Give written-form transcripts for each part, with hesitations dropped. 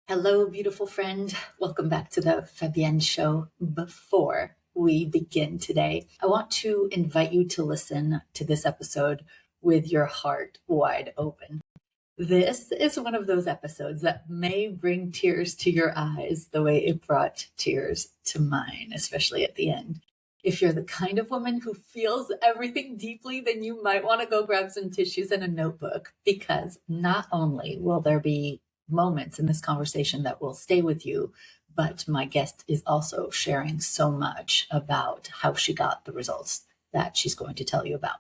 Hello, beautiful friend. Welcome back to the Fabienne Show. Before we begin today, I want to invite you to listen to this episode with your heart wide open. This is one of those episodes that may bring tears to your eyes the way it brought tears to mine, especially at the end. If you're the kind of woman who feels everything deeply, then you might want to go grab some tissues and a notebook, because not only will there be moments in this conversation that will stay with you, but my guest is also sharing so much about how she got the results that she's going to tell you about.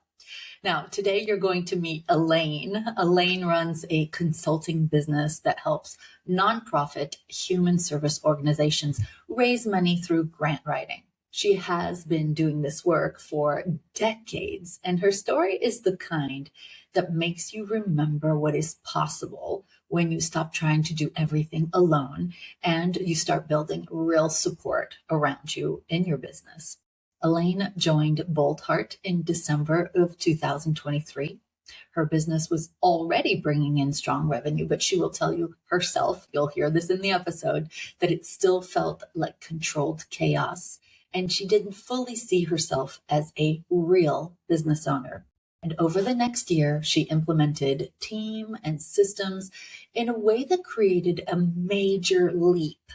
Now, today you're going to meet Elaine. Elaine runs a consulting business that helps nonprofit human service organizations raise money through grant writing. She has been doing this work for decades, and her story is the kind that makes you remember what is possible when you stop trying to do everything alone and you start building real support around you in your business. Elaine joined Boldheart in December of 2023. Her business was already bringing in strong revenue, but she will tell you herself, you'll hear this in the episode, that it still felt like controlled chaos, and she didn't fully see herself as a real business owner. And over the next year, she implemented team and systems in a way that created a major leap.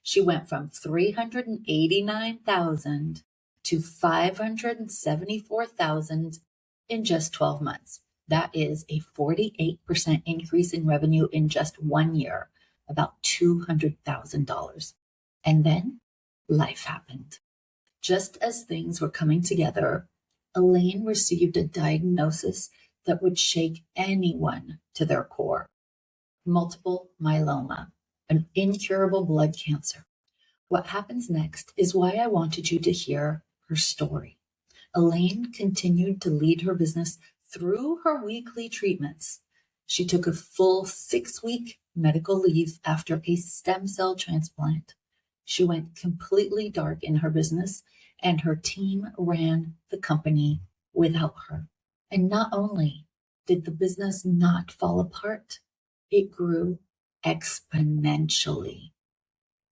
She went from $389,000 to $574,000 in just 12 months. That is a 48% increase in revenue in just 1 year, about $200,000. And then life happened. Just as things were coming together, Elaine received a diagnosis that would shake anyone to their core: multiple myeloma, an incurable blood cancer. What happens next is why I wanted you to hear her story. Elaine continued to lead her business through her weekly treatments. She took a full 6-week medical leave after a stem cell transplant. She went completely dark in her business, and her team ran the company without her. And not only did the business not fall apart, it grew exponentially.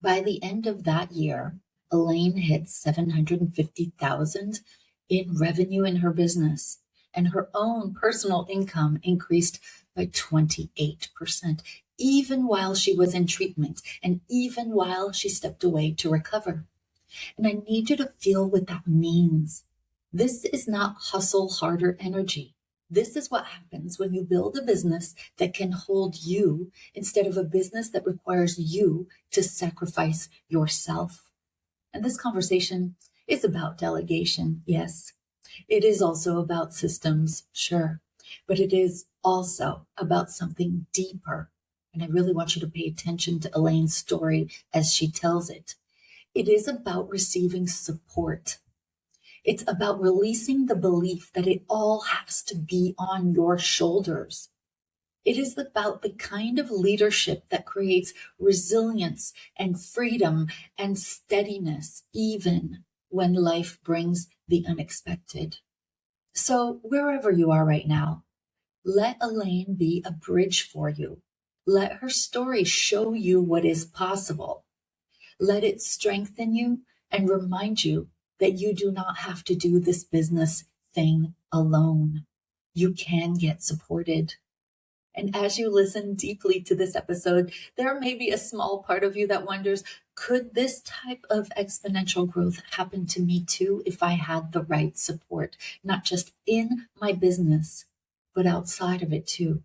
By the end of that year, Elaine hit $750,000 in revenue in her business, and her own personal income increased by 28%, even while she was in treatment and even while she stepped away to recover. And I need you to feel what that means. This is not hustle harder energy. This is what happens when you build a business that can hold you instead of a business that requires you to sacrifice yourself. And this conversation is about delegation, yes. It is also about systems, sure. But it is also about something deeper. And I really want you to pay attention to Elaine's story as she tells it. It is about receiving support. It's about releasing the belief that it all has to be on your shoulders. It is about the kind of leadership that creates resilience and freedom and steadiness, even when life brings the unexpected. So wherever you are right now, let Elaine be a bridge for you. Let her story show you what is possible. Let it strengthen you and remind you that you do not have to do this business thing alone. You can get supported. And as you listen deeply to this episode, there may be a small part of you that wonders, could this type of exponential growth happen to me too if I had the right support, not just in my business, but outside of it too?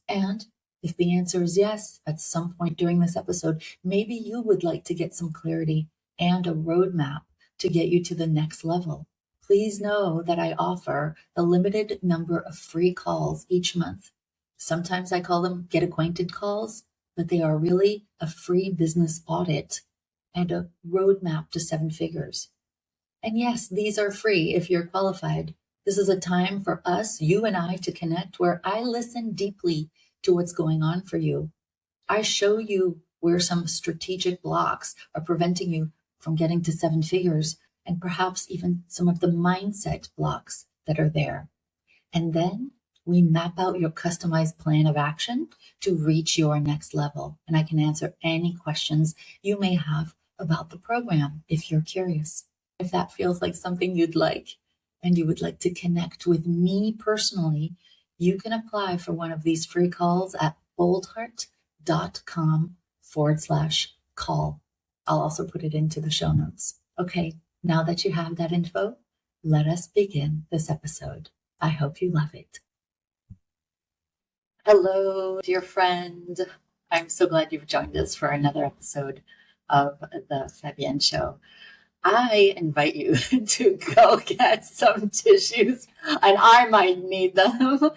And if the answer is yes, at some point during this episode, maybe you would like to get some clarity and a roadmap to get you to the next level. Please know that I offer a limited number of free calls each month. Sometimes I call them get acquainted calls, but they are really a free business audit and a roadmap to 7 figures. And yes, these are free if you're qualified. This is a time for us, you and I, to connect, where I listen deeply to what's going on for you. I show you where some strategic blocks are preventing you from getting to 7 figures, and perhaps even some of the mindset blocks that are there. And then We map out your customized plan of action to reach your next level. And I can answer any questions you may have about the program if you're curious. If that feels like something you'd like and you would like to connect with me personally, you can apply for one of these free calls at boldheart.com/call. I'll also put it into the show notes. Okay, now that you have that info, let us begin this episode. I hope you love it. Hello, dear friend. I'm so glad you've joined us for another episode of the Fabienne Show. I invite you to go get some tissues, and I might need them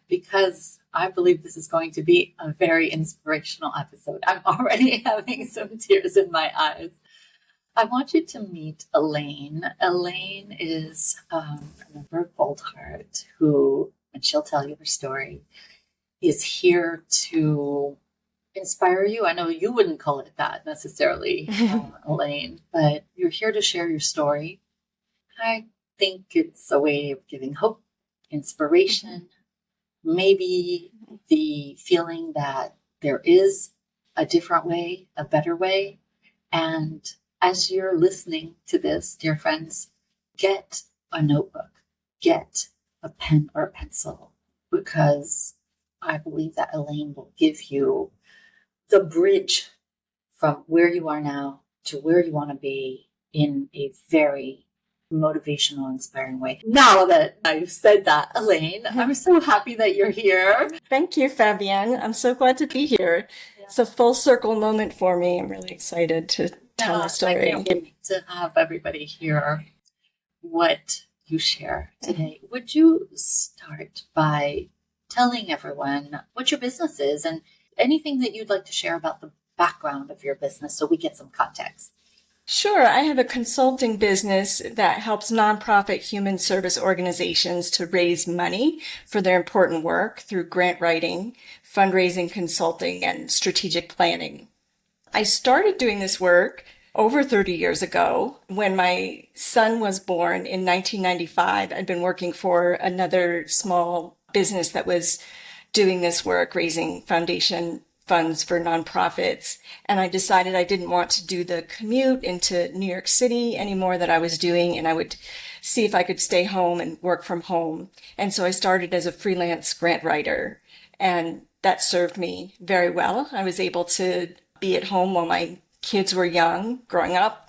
because I believe this is going to be a very inspirational episode. I'm already having some tears in my eyes. I want you to meet Elaine. Elaine is a member of Boldheart who, and she'll tell you her story, is here to inspire you. I know you wouldn't call it that necessarily, Elaine, but you're here to share your story. I think it's a way of giving hope, inspiration, maybe the feeling that there is a different way, a better way. And as you're listening to this, dear friends, get a notebook, get a pen or a pencil, because I believe that Elaine will give you the bridge from where you are now to where you want to be in a very motivational, inspiring way. Now that I've said that, Elaine, I'm so happy that you're here. Thank you, Fabienne. I'm so glad to be here. Yeah. It's a full circle moment for me. I'm really excited to tell my story. I can't wait to have everybody hear what you share today. Would you start by telling everyone what your business is and anything that you'd like to share about the background of your business so we get some context? Sure. I have a consulting business that helps nonprofit human service organizations to raise money for their important work through grant writing, fundraising, consulting, and strategic planning. I started doing this work over 30 years ago. When my son was born in 1995, I'd been working for another small business that was doing this work, raising foundation funds for nonprofits. And I decided I didn't want to do the commute into New York City anymore that I was doing, and I would see if I could stay home and work from home. And so I started as a freelance grant writer, and that served me very well. I was able to be at home while my kids were young, growing up.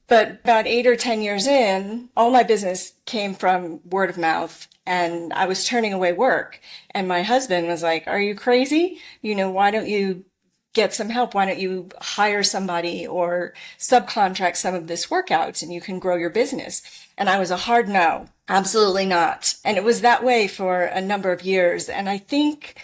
But about 8 or 10 years in, all my business came from word of mouth, and I was turning away work. And my husband was like, "Are you crazy? Why don't you get some help? Why don't you hire somebody or subcontract some of this work out and you can grow your business?" And I was a hard no, absolutely not. And it was that way for a number of years. And I think,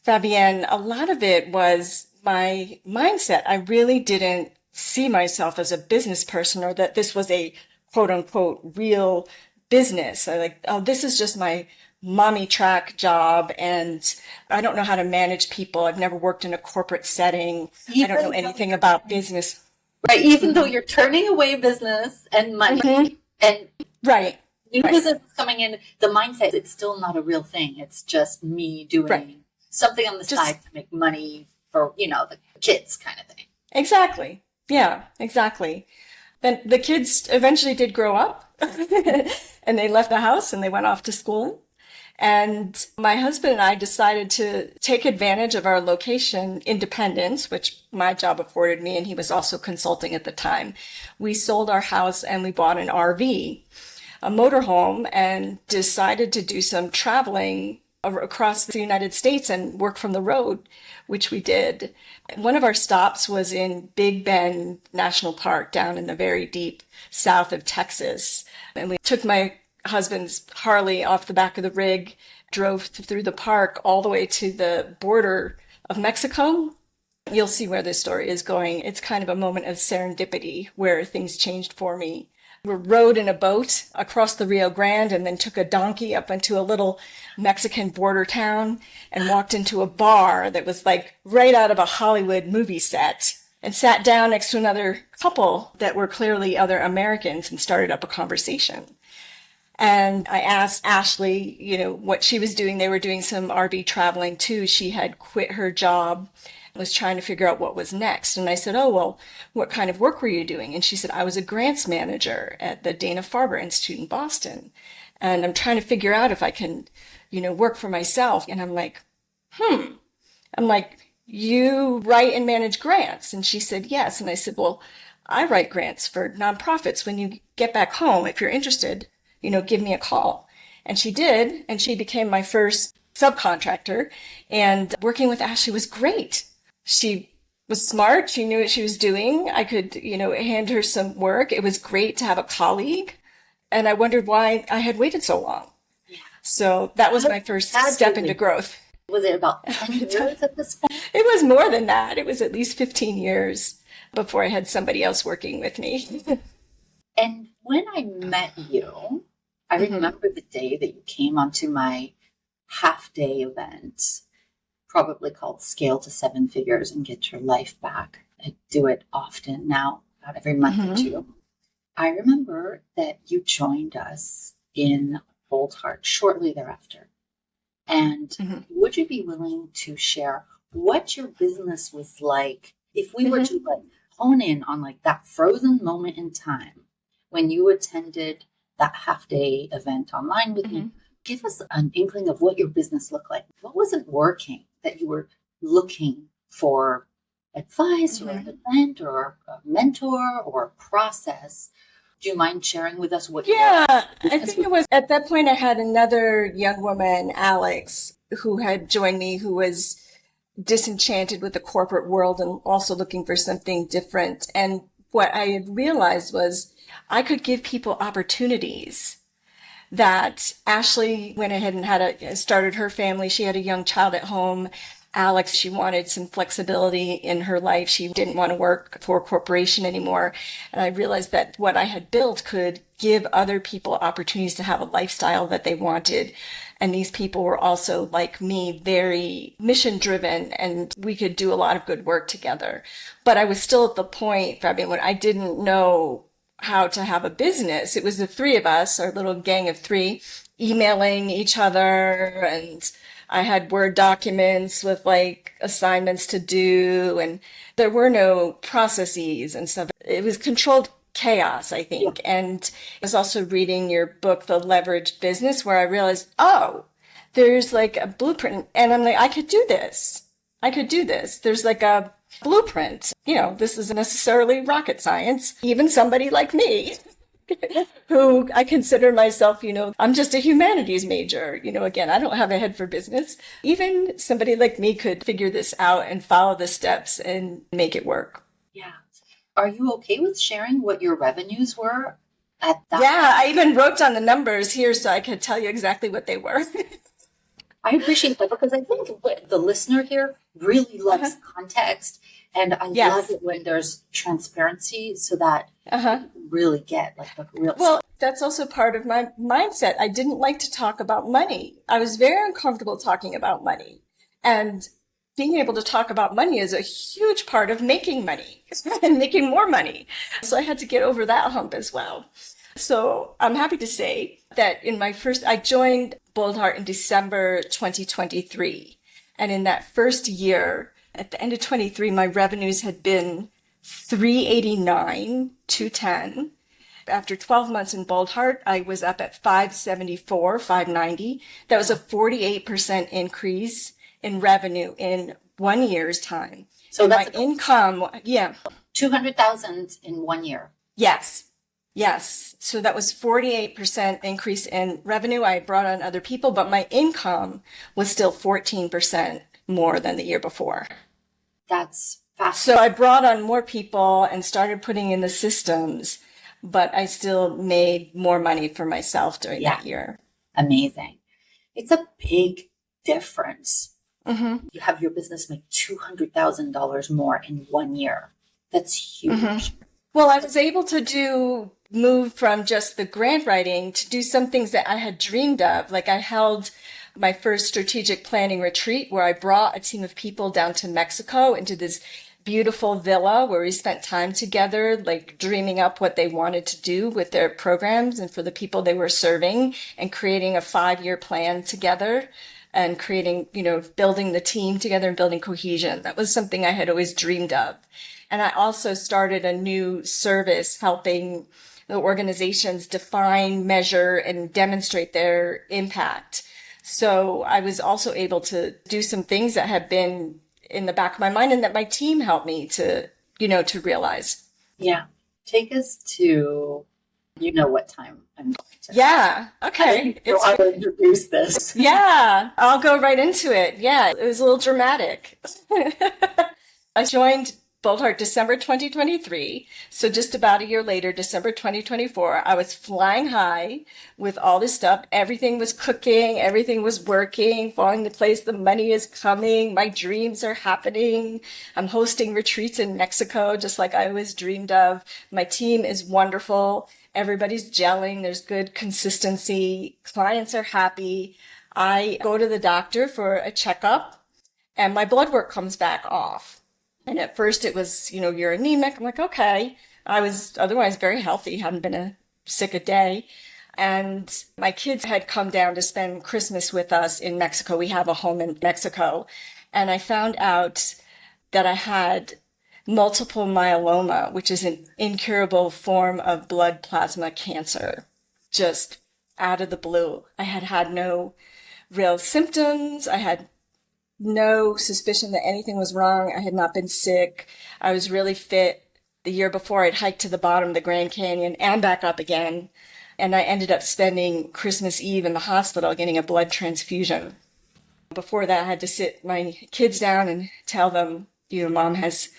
Fabienne, a lot of it was my mindset. I really didn't see myself as a business person, or that this was a quote unquote real business. This is just my mommy track job, and I don't know how to manage people. I've never worked in a corporate setting. I don't know anything about business. Right. Even though you're turning away business and money and right. New business is coming in, the mindset, it's still not a real thing. It's just me doing something on the side to make money for, the kids kind of thing. Exactly. Yeah, exactly. Then the kids eventually did grow up and they left the house and they went off to school. And my husband and I decided to take advantage of our location independence, which my job afforded me, and he was also consulting at the time. We sold our house and we bought an RV, a motorhome, and decided to do some traveling across the United States and work from the road, which we did. One of our stops was in Big Bend National Park down in the very deep south of Texas. And we took my husband's Harley off the back of the rig, drove through the park all the way to the border of Mexico. You'll see where this story is going. It's kind of a moment of serendipity where things changed for me. We rode in a boat across the Rio Grande and then took a donkey up into a little Mexican border town and walked into a bar that was like right out of a Hollywood movie set, and sat down next to another couple that were clearly other Americans and started up a conversation. And I asked Ashley, what she was doing. They were doing some RV traveling too. She had quit her job, was trying to figure out what was next. And I said, oh, well, what kind of work were you doing? And she said, I was a grants manager at the Dana-Farber Institute in Boston. And I'm trying to figure out if I can, work for myself. And I'm like, you write and manage grants? And she said, yes. And I said, well, I write grants for nonprofits. When you get back home, if you're interested, give me a call. And she did. And she became my first subcontractor. And working with Ashley was great. She was smart. She knew what she was doing. I could, hand her some work. It was great to have a colleague. And I wondered why I had waited so long. Yeah. So that was my first step into growth. Was it about 10 years at this point? It was more than that. It was at least 15 years before I had somebody else working with me. And when I met you, I remember the day that you came onto my half-day event, probably called Scale to Seven Figures and Get Your Life Back. I do it often now, about every month or two. I remember that you joined us in Boldheart shortly thereafter. And would you be willing to share what your business was like if we were to hone in on that frozen moment in time when you attended that half-day event online with me? Give us an inkling of what your business looked like. What wasn't working that you were looking for advice or an event or a mentor or a process? Do you mind sharing with us what? Yeah, I think it was at that point I had another young woman, Alex, who had joined me, who was disenchanted with the corporate world and also looking for something different. And what I had realized was I could give people opportunities. That Ashley went ahead and started her family. She had a young child at home. Alex, she wanted some flexibility in her life. She didn't want to work for a corporation anymore. And I realized that what I had built could give other people opportunities to have a lifestyle that they wanted. And these people were also, like me, very mission driven, and we could do a lot of good work together. But I was still at the point, Fabienne, when I didn't know how to have a business. It was the three of us, our little gang of three, emailing each other, and I had Word documents with assignments to do, and there were no processes and stuff. It was controlled chaos, I think. And I was also reading your book, The Leveraged Business, where I realized, there's a blueprint, and I'm I could do this. There's a blueprint. This isn't necessarily rocket science. Even somebody like me, who I consider myself, I'm just a humanities major. Again, I don't have a head for business. Even somebody like me could figure this out and follow the steps and make it work. Yeah. Are you okay with sharing what your revenues were at that? Yeah, I even wrote down the numbers here so I could tell you exactly what they were. I appreciate that because I think the listener here really loves context. And I love it when there's transparency so that you really get the real stuff. Well, that's also part of my mindset. I didn't like to talk about money. I was very uncomfortable talking about money. And being able to talk about money is a huge part of making money and making more money. So I had to get over that hump as well. So I'm happy to say that I joined Boldheart in December 2023. And in that first year, at the end of 23, my revenues had been 389, 210. After 12 months in Boldheart, I was up at 574, 590. That was a 48% increase in revenue in 1 year's time. So that's my income, 200,000 in 1 year. Yes. So that was 48% increase in revenue. I brought on other people, but my income was still 14% more than the year before. That's fast. So I brought on more people and started putting in the systems, but I still made more money for myself during that year. Amazing. It's a big difference. You have your business make $200,000 more in 1 year. That's huge. Well, I was able to move from just the grant writing to do some things that I had dreamed of. I held my first strategic planning retreat where I brought a team of people down to Mexico into this beautiful villa where we spent time together, like dreaming up what they wanted to do with their programs and for the people they were serving, and creating a 5-year plan together and creating, building the team together and building cohesion. That was something I had always dreamed of. And I also started a new service helping the organizations define, measure, and demonstrate their impact. So I was also able to do some things that have been in the back of my mind and that my team helped me to realize. Yeah. Take us to, what time I'm going to. Yeah. Okay. I will introduce this. Yeah. I'll go right into it. Yeah. It was a little dramatic. I joined Boldheart December 2023. So just about a year later, December 2024, I was flying high with all this stuff. Everything was cooking. Everything was working, falling into place. The money is coming. My dreams are happening. I'm hosting retreats in Mexico, just like I always dreamed of. My team is wonderful. Everybody's gelling. There's good consistency. Clients are happy. I go to the doctor for a checkup and my blood work comes back off. And at first it was, you're anemic. I'm like, okay. I was otherwise very healthy, hadn't been sick a day. And my kids had come down to spend Christmas with us in Mexico. We have a home in Mexico. And I found out that I had multiple myeloma, which is an incurable form of blood plasma cancer, just out of the blue. I had had no real symptoms. I had no suspicion that anything was wrong. I had not been sick. I was really fit. The year before, I'd hiked to the bottom of the Grand Canyon and back up again. And I ended up spending Christmas Eve in the hospital getting a blood transfusion. Before that, I had to sit my kids down and tell them, Mom has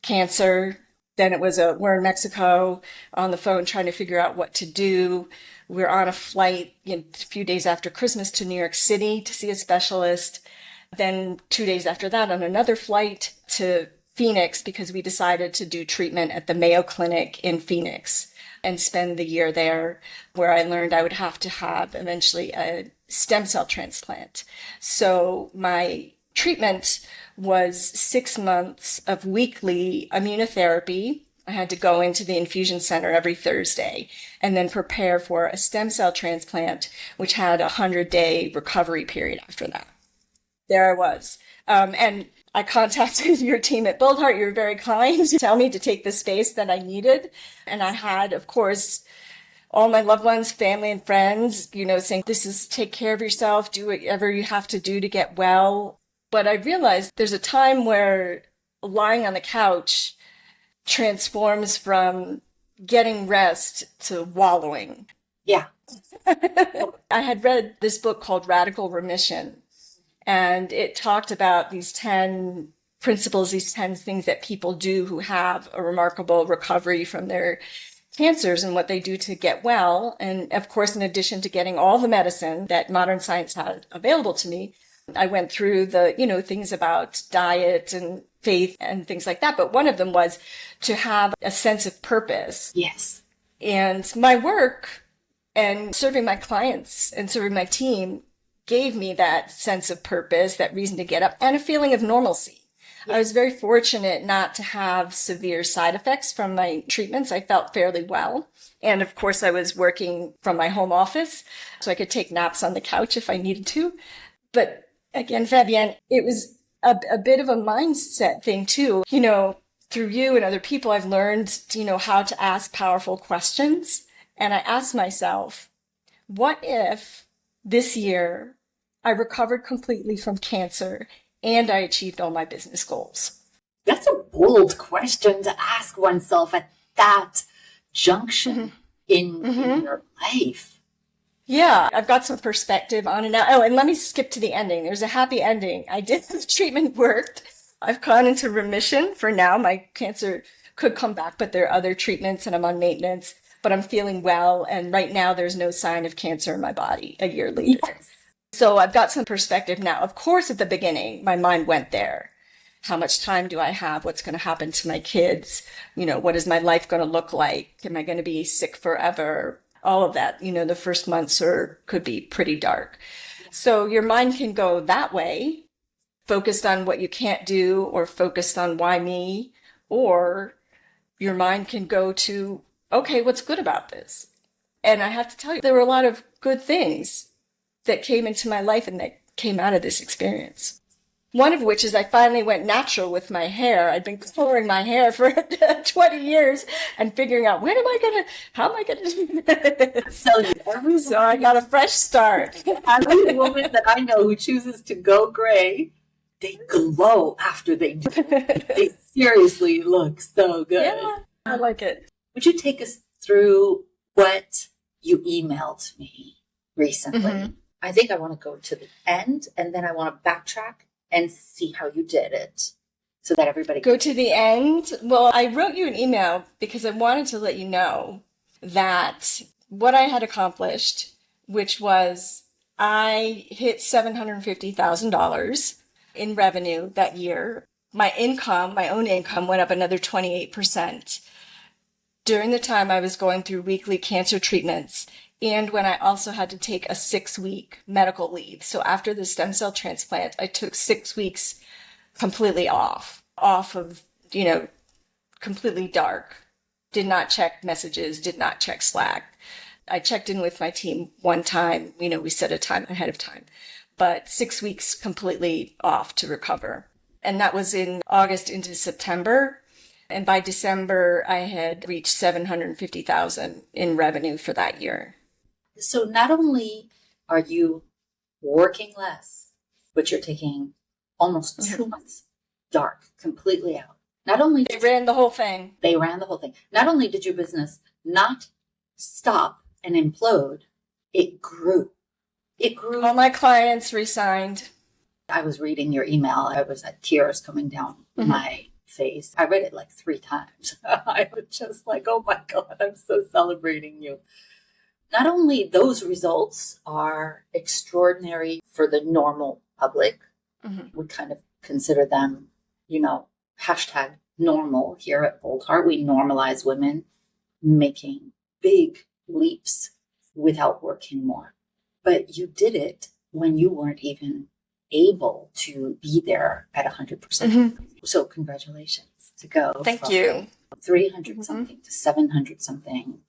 cancer. Then it was we're in Mexico on the phone trying to figure out what to do. We're on a flight a few days after Christmas to New York City to see a specialist. Then 2 days after that, on another flight to Phoenix because we decided to do treatment at the Mayo Clinic in Phoenix and spend the year there, where I learned I would have to have eventually a stem cell transplant. So my treatment was 6 months of weekly immunotherapy. I had to go into the infusion center every Thursday and then prepare for a stem cell transplant, which had a 100-day recovery period after that. There I was. And I contacted your team at Boldheart. You were very kind to tell me to take the space that I needed. And I had, of course, all my loved ones, family and friends, saying, take care of yourself, do whatever you have to do to get well. But I realized there's a time where lying on the couch transforms from getting rest to wallowing. Yeah. I had read this book called Radical Remission. And it talked about these 10 principles, these 10 things that people do who have a remarkable recovery from their cancers and what they do to get well. And of course, in addition to getting all the medicine that modern science had available to me, I went through the, things about diet and faith and things like that. But one of them was to have a sense of purpose. Yes. And my work and serving my clients and serving my team gave me that sense of purpose, that reason to get up, and a feeling of normalcy. Yes. I was very fortunate not to have severe side effects from my treatments. I felt fairly well. And of course, I was working from my home office, so I could take naps on the couch if I needed to. But again, Fabienne, it was a bit of a mindset thing too. Through you and other people, I've learned, how to ask powerful questions. And I asked myself, what if this year I recovered completely from cancer and I achieved all my business goals? That's a bold question to ask oneself at that junction in your life. Yeah, I've got some perspective on it now. Oh, and let me skip to the ending. There's a happy ending. I did the treatment worked. I've gone into remission for now. My cancer could come back, but there are other treatments and I'm on maintenance, but I'm feeling well. And right now there's no sign of cancer in my body a year later. Yes. So I've got some perspective now. Of course, at the beginning, my mind went there. How much time do I have? What's going to happen to my kids? What is my life going to look like? Am I going to be sick forever? All of that, the first months could be pretty dark. So your mind can go that way, focused on what you can't do or focused on why me, or your mind can go to, okay, what's good about this? And I have to tell you, there were a lot of good things that came into my life and that came out of this experience. One of which is I finally went natural with my hair. I'd been coloring my hair for 20 years and figuring out how am I gonna do this? Tell you, So I got a fresh start. every woman that I know who chooses to go gray, they glow after they do it. They seriously look so good. Yeah, I like it. Would you take us through what you emailed me recently? Mm-hmm. I think I want to go to the end and then I want to backtrack and see how you did it so that everybody Go to the end. Well, I wrote you an email because I wanted to let you know that what I had accomplished, which was I hit $750,000 in revenue that year. My own income went up another 28% during the time I was going through weekly cancer treatments and when I also had to take a 6-week medical leave. So after the stem cell transplant, I took 6 weeks completely off of, completely dark. Did not check messages, did not check Slack. I checked in with my team one time, we set a time ahead of time, but 6 weeks completely off to recover. And that was in August into September. And by December, I had reached $750,000 in revenue for that year. So not only are you working less, but you're taking almost 2 months dark, completely out. Not only they ran the whole thing. They ran the whole thing. Not only did your business not stop and implode, it grew. It grew. All my clients resigned. I was reading your email. I was at tears coming down my face. I read it like 3 times. I was just like, oh my God, I'm so celebrating you. Not only those results are extraordinary for the normal public, we kind of consider them, hashtag normal here at Boldheart. We normalize women making big leaps without working more. But you did it when you weren't even able to be there at 100%. So congratulations to go. Thank you. 300 something to 700 something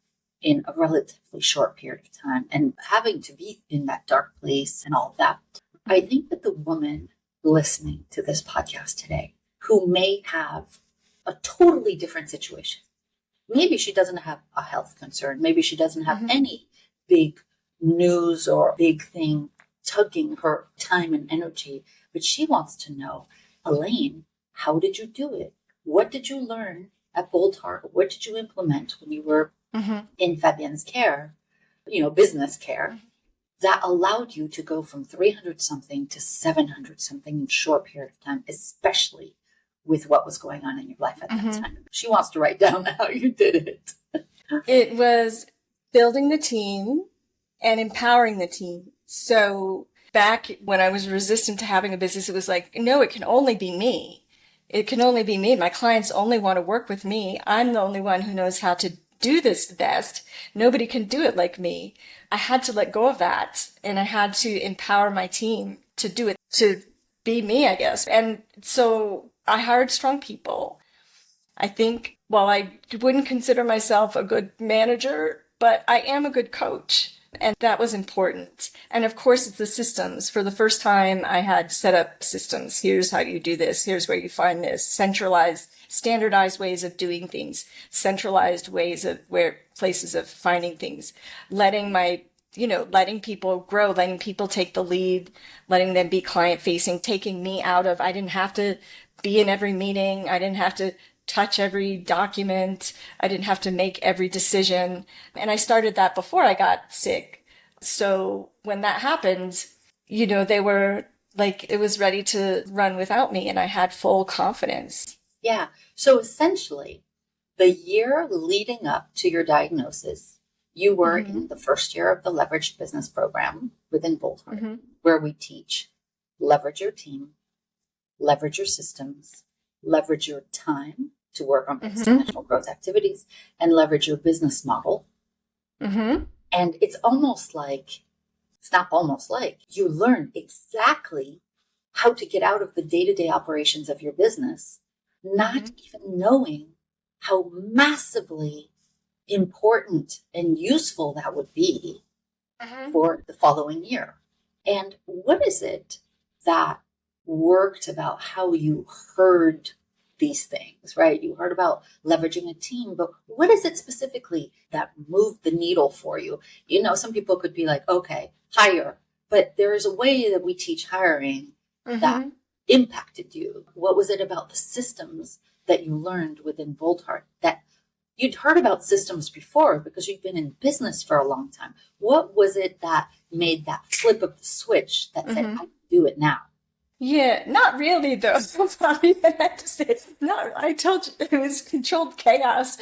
in a relatively short period of time, and having to be in that dark place and all of that. I think that the woman listening to this podcast today who may have a totally different situation, maybe she doesn't have a health concern, maybe she doesn't have any big news or big thing tugging her time and energy, but she wants to know, Elaine, how did you do it? What did you learn at Boldheart? What did you implement when you were in Fabienne's care, business care, that allowed you to go from 300 something to 700 something in a short period of time, especially with what was going on in your life at that time? She wants to write down how you did it. It was building the team and empowering the team. So back when I was resistant to having a business, it was like, no, it can only be me. It can only be me. My clients only want to work with me. I'm the only one who knows how to do this the best. Nobody can do it like me. I had to let go of that, and I had to empower my team to do it, to be me, I guess. And so I hired strong people. I think, well, I wouldn't consider myself a good manager, but I am a good coach. And that was important. And of course, it's the systems. For the first time, I had set up systems. Here's how you do this. Here's where you find this. Centralized, standardized ways of doing things. Centralized ways of places of finding things. Letting people grow, letting people take the lead, letting them be client facing, taking me out of, I didn't have to be in every meeting. I didn't have to touch every document. I didn't have to make every decision. And I started that before I got sick. So when that happened, they were like, it was ready to run without me, and I had full confidence. Yeah. So essentially, the year leading up to your diagnosis, you were in the first year of the Leveraged Business Program within Boldheart, where we teach leverage your team, leverage your systems, leverage your time to work on exponential growth activities, and leverage your business model. And it's not almost like, you learn exactly how to get out of the day-to-day operations of your business not even knowing how massively important and useful that would be for the following year. And what is it that worked about how you heard these things, right? You heard about leveraging a team, but what is it specifically that moved the needle for you? You know, some people could be like, okay, hire, but there is a way that we teach hiring that impacted you. What was it about the systems that you learned within Boldheart that you'd heard about systems before because you'd been in business for a long time? What was it that made that flip of the switch that said, I can do it now? Yeah, not really though. I have to say, not. I told you it was controlled chaos,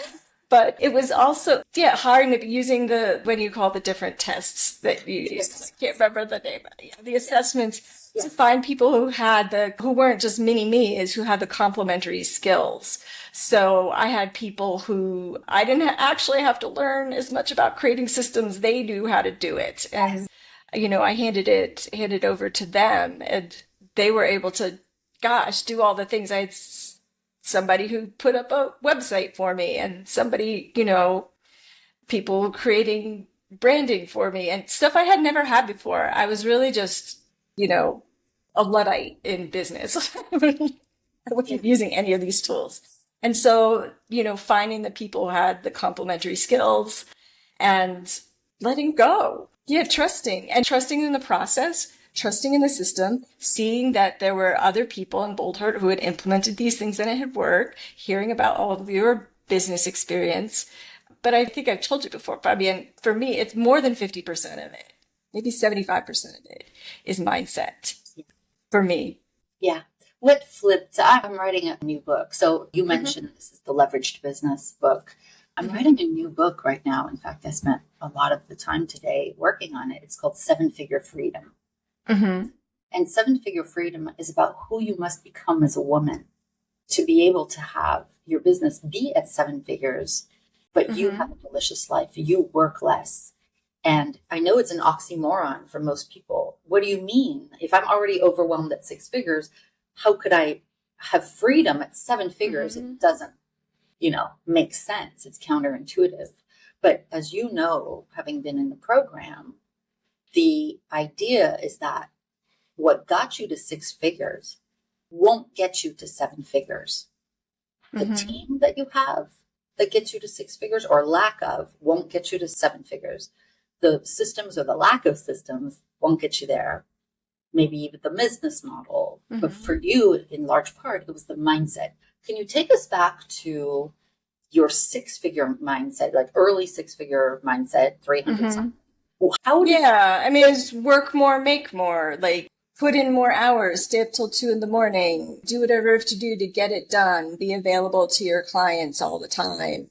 but it was also hiring using the what do you call the different tests that you use? I can't remember the name. Yeah, the assessments to find people who weren't just mini me's, who had the complementary skills. So I had people who I didn't actually have to learn as much about creating systems; they knew how to do it, and I handed over to them and they were able to, do all the things. I had somebody who put up a website for me and somebody, people creating branding for me and stuff I had never had before. I was really just, a Luddite in business. I wasn't using any of these tools. And so, finding the people who had the complementary skills and letting go. Yeah, trusting in the process, trusting in the system, seeing that there were other people in Boldheart who had implemented these things and it had worked, hearing about all of your business experience. But I think I've told you before, Fabienne, for me, it's more than 50% of it. Maybe 75% of it is mindset for me. Yeah. What flipped? I'm writing a new book. So you mentioned this is the Leveraged Business book. I'm writing a new book right now. In fact, I spent a lot of the time today working on it. It's called 7-Figure Freedom. And 7-Figure Freedom is about who you must become as a woman to be able to have your business be at 7 figures, but you have a delicious life. You work less. And I know it's an oxymoron for most people. What do you mean? If I'm already overwhelmed at 6 figures, how could I have freedom at 7 figures? It doesn't, make sense. It's counterintuitive. But as you know, having been in the program, the idea is that what got you to 6 figures won't get you to 7 figures. The team that you have that gets you to 6 figures or lack of won't get you to 7 figures. The systems or the lack of systems won't get you there. Maybe even the business model. But for you, in large part, it was the mindset. Can you take us back to your 6-figure mindset, like early 6-figure mindset, 300 something? How did it's work more, make more, like put in more hours, stay up till 2 a.m, do whatever you have to do to get it done, be available to your clients all the time,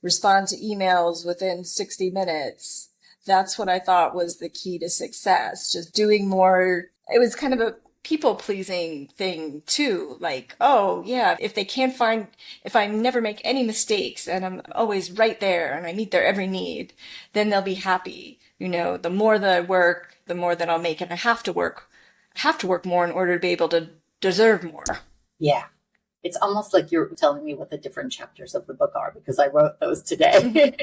respond to emails within 60 minutes. That's what I thought was the key to success. Just doing more. It was kind of a people pleasing thing too. Like, oh yeah, if I never make any mistakes and I'm always right there and I meet their every need, then they'll be happy. The more that I work, the more that I'll make, and I have to work more in order to be able to deserve more. Yeah. It's almost like you're telling me what the different chapters of the book are because I wrote those today.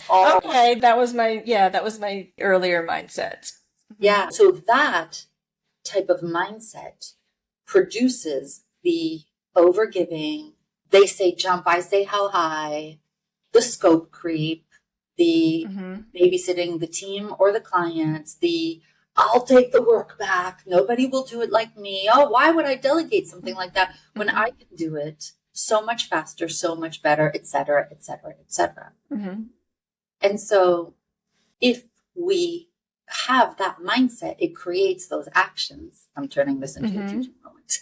Okay. That was my earlier mindset. Yeah. So that type of mindset produces the overgiving. They say jump, I say how high, the scope creep, the babysitting the team or the clients, the I'll take the work back. Nobody will do it like me. Oh, why would I delegate something like that when I can do it so much faster, so much better, et cetera, et cetera, et cetera. And so if we have that mindset, it creates those actions. I'm turning this into a teaching moment.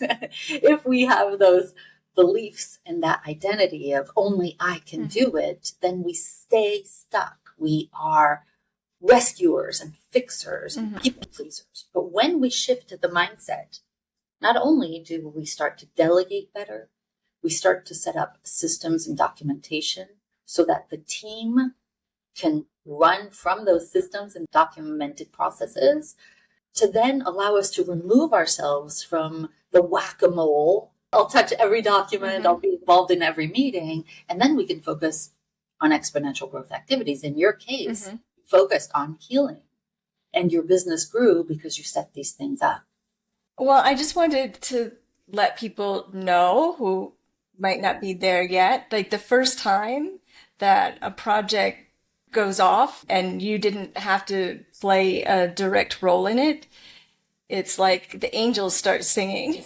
If we have those beliefs and that identity of only I can do it, then we stay stuck. We are rescuers and fixers and people pleasers. But when we shift to the mindset, not only do we start to delegate better, we start to set up systems and documentation so that the team can run from those systems and documented processes to then allow us to remove ourselves from the whack-a-mole I'll touch every document, I'll be involved in every meeting, and then we can focus on exponential growth activities. In your case, focused on healing, and your business grew because you set these things up. Well, I just wanted to let people know who might not be there yet, like the first time that a project goes off and you didn't have to play a direct role in it, it's like the angels start singing.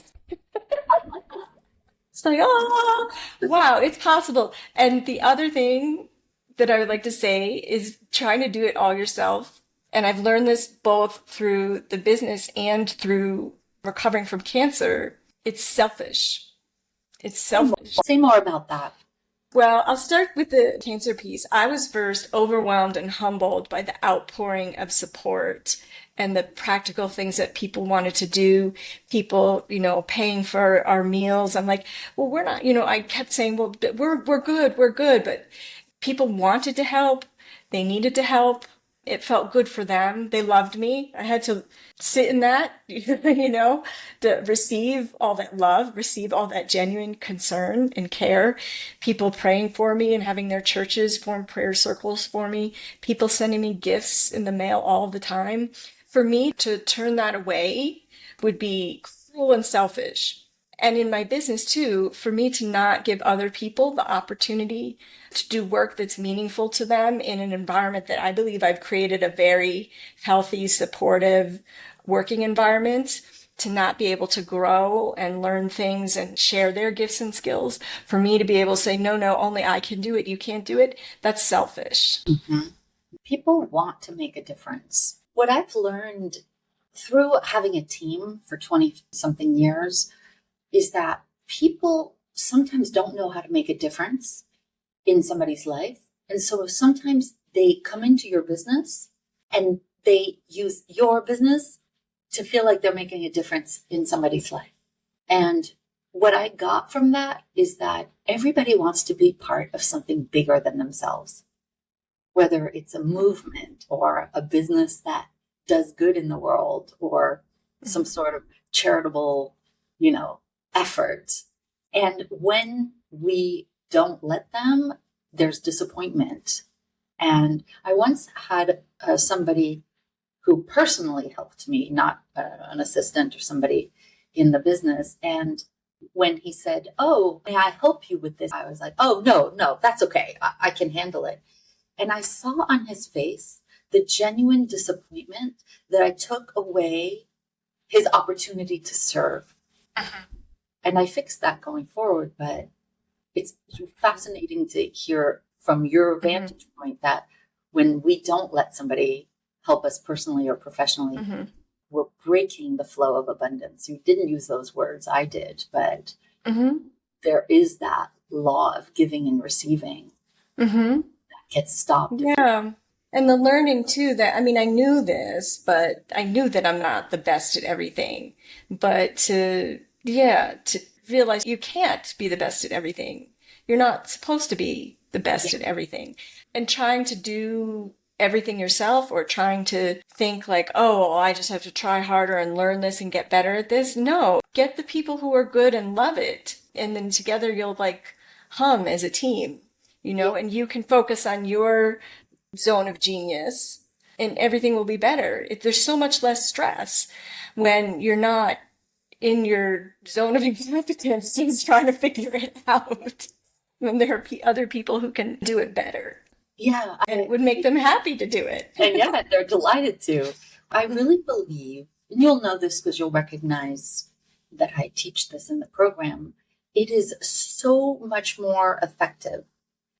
It's like, oh, wow, it's possible. And the other thing that I would like to say is trying to do it all yourself. And I've learned this both through the business and through recovering from cancer. It's selfish. It's selfish. Say more about that. Well, I'll start with the cancer piece. I was first overwhelmed and humbled by the outpouring of support and the practical things that people wanted to do. People, paying for our meals. I'm like, well, we're not, I kept saying, well, we're good. But people wanted to help. They needed to help. It felt good for them. They loved me. I had to sit in that, to receive all that love, receive all that genuine concern and care. People praying for me and having their churches form prayer circles for me. People sending me gifts in the mail all the time. For me to turn that away would be cruel and selfish. And in my business too, for me to not give other people the opportunity to do work that's meaningful to them in an environment that I believe I've created a very healthy, supportive working environment, to not be able to grow and learn things and share their gifts and skills, for me to be able to say, no, only I can do it, you can't do it, that's selfish. Mm-hmm. People want to make a difference. What I've learned through having a team for 20 something years is that people sometimes don't know how to make a difference in somebody's life. And so sometimes they come into your business and they use your business to feel like they're making a difference in somebody's life. And what I got from that is that everybody wants to be part of something bigger than themselves, whether it's a movement or a business that does good in the world or some sort of charitable, effort. And when we don't let them, there's disappointment. And I once had somebody who personally helped me, not an assistant or somebody in the business. And when he said, oh, may I help you with this? I was like, oh, no, that's okay. I can handle it. And I saw on his face the genuine disappointment that I took away his opportunity to serve. And I fixed that going forward, but it's fascinating to hear from your vantage point that when we don't let somebody help us personally or professionally, we're breaking the flow of abundance. You didn't use those words, I did, but there is that law of giving and receiving that gets stopped. Yeah. And the learning too that, I knew this, but I knew that I'm not the best at everything. But to realize you can't be the best at everything. You're not supposed to be the best at everything. And trying to do everything yourself or trying to think like, oh, I just have to try harder and learn this and get better at this. No, get the people who are good and love it. And then together you'll hum as a team, and you can focus on your zone of genius and everything will be better. There's so much less stress when you're not in your zone of incompetence just trying to figure it out when there are other people who can do it better. Yeah. And it would make them happy to do it. And they're delighted to. I really believe, and you'll know this because you'll recognize that I teach this in the program, it is so much more effective